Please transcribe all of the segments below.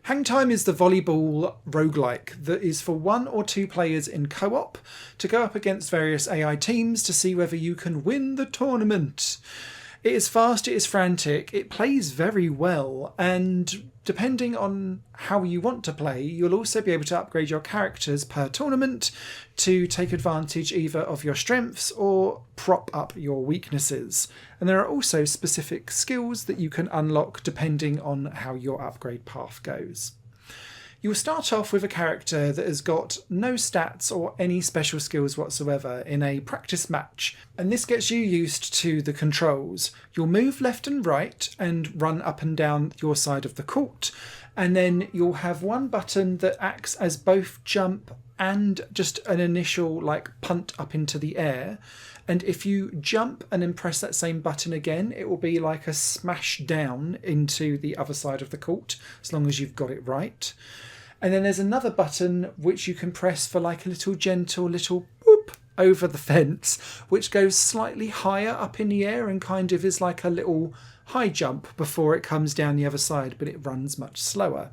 Hangtime is the volleyball roguelike that is for 1 or 2 players in co-op to go up against various AI teams to see whether you can win the tournament. It is fast, it is frantic, it plays very well, and depending on how you want to play, you'll also be able to upgrade your characters per tournament to take advantage either of your strengths or prop up your weaknesses. And there are also specific skills that you can unlock depending on how your upgrade path goes. You'll start off with a character that has got no stats or any special skills whatsoever in a practice match, and this gets you used to the controls. You'll move left and right and run up and down your side of the court, and then you'll have one button that acts as both jump and just an initial punt up into the air. And if you jump and then press that same button again, it will be like a smash down into the other side of the court, as long as you've got it right. And then there's another button which you can press for like a little gentle little boop over the fence, which goes slightly higher up in the air and kind of is like a little high jump before it comes down the other side, but it runs much slower.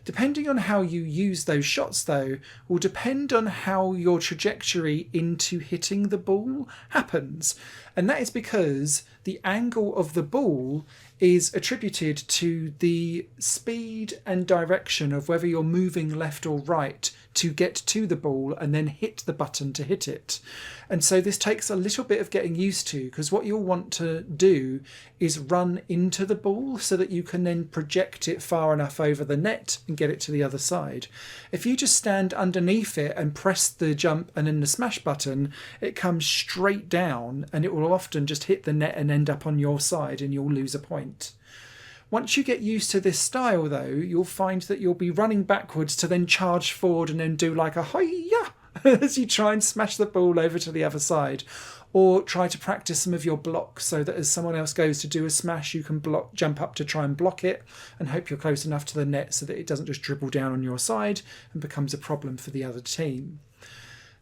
Depending on how you use those shots, though, will depend on how your trajectory into hitting the ball happens. And that is because the angle of the ball is attributed to the speed and direction of whether you're moving left or right to get to the ball and then hit the button to hit it. And so this takes a little bit of getting used to, because what you'll want to do is run into the ball so that you can then project it far enough over the net and get it to the other side. If you just stand underneath it and press the jump and then the smash button, it comes straight down and it will often just hit the net and end up on your side and you'll lose a point. Once you get used to this style, though, you'll find that you'll be running backwards to then charge forward and then do like a hi-ya as you try and smash the ball over to the other side. Or try to practice some of your blocks so that as someone else goes to do a smash, you can jump up to try and block it and hope you're close enough to the net so that it doesn't just dribble down on your side and becomes a problem for the other team.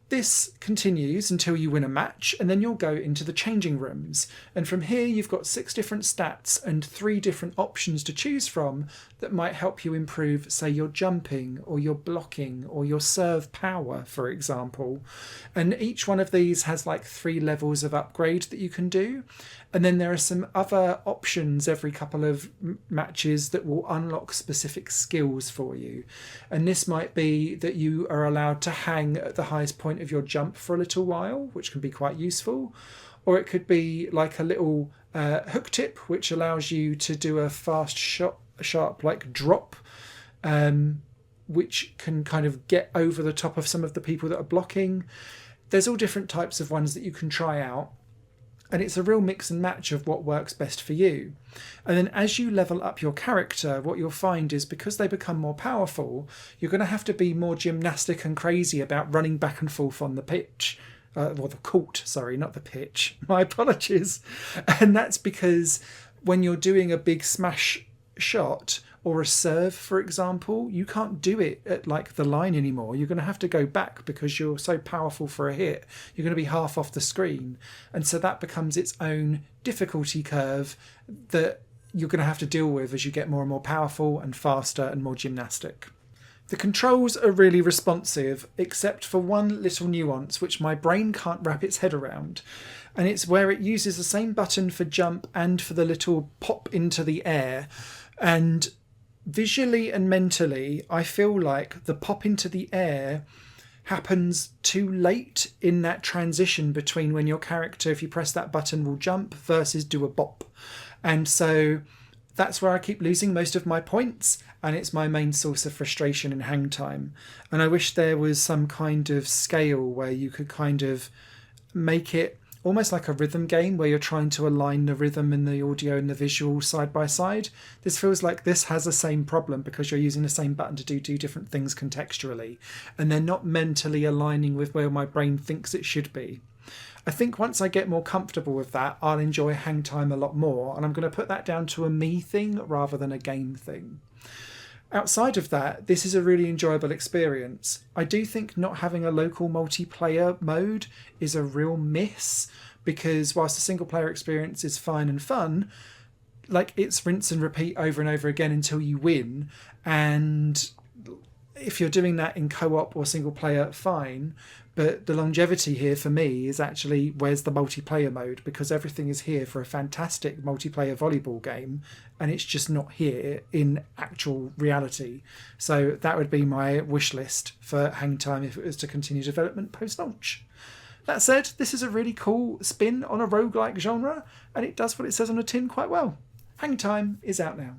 This continues until you win a match, and then you'll go into the changing rooms. And from here you've got 6 different stats and 3 different options to choose from that might help you improve, say, your jumping or your blocking or your serve power, for example. And each one of these has like 3 levels of upgrade that you can do. And then there are some other options every couple of matches that will unlock specific skills for you. And this might be that you are allowed to hang at the highest point of your jump for a little while, which can be quite useful. Or it could be like a little hook tip, which allows you to do a fast sharp drop, which can kind of get over the top of some of the people that are blocking. There's all different types of ones that you can try out. And it's a real mix and match of what works best for you. And then as you level up your character, what you'll find is because they become more powerful, you're going to have to be more gymnastic and crazy about running back and forth on the pitch. The court, sorry, not the pitch. My apologies. And that's because when you're doing a big smash shot or a serve, for example, you can't do it at like the line anymore. You're going to have to go back because you're so powerful for a hit. You're going to be half off the screen. And so that becomes its own difficulty curve that you're going to have to deal with as you get more and more powerful and faster and more gymnastic. The controls are really responsive, except for one little nuance which my brain can't wrap its head around. And it's where it uses the same button for jump and for the little pop into the air. And visually and mentally, I feel like the pop into the air happens too late in that transition between when your character, if you press that button, will jump versus do a bop. And so that's where I keep losing most of my points, and it's my main source of frustration in Hangtime. And I wish there was some kind of scale where you could kind of make it almost like a rhythm game where you're trying to align the rhythm and the audio and the visual side by side. This feels like this has the same problem because you're using the same button to do 2 different things contextually, and they're not mentally aligning with where my brain thinks it should be. I think once I get more comfortable with that, I'll enjoy Hangtime a lot more, and I'm going to put that down to a me thing rather than a game thing. Outside of that, this is a really enjoyable experience. I do think not having a local multiplayer mode is a real miss, because whilst the single player experience is fine and fun, like it's rinse and repeat over and over again until you win. And if you're doing that in co-op or single player, fine. But the longevity here for me is actually, where's the multiplayer mode? Because everything is here for a fantastic multiplayer volleyball game, and it's just not here in actual reality. So that would be my wish list for Hangtime if it was to continue development post-launch. That said, this is a really cool spin on a roguelike genre, and it does what it says on the tin quite well. Hangtime is out now.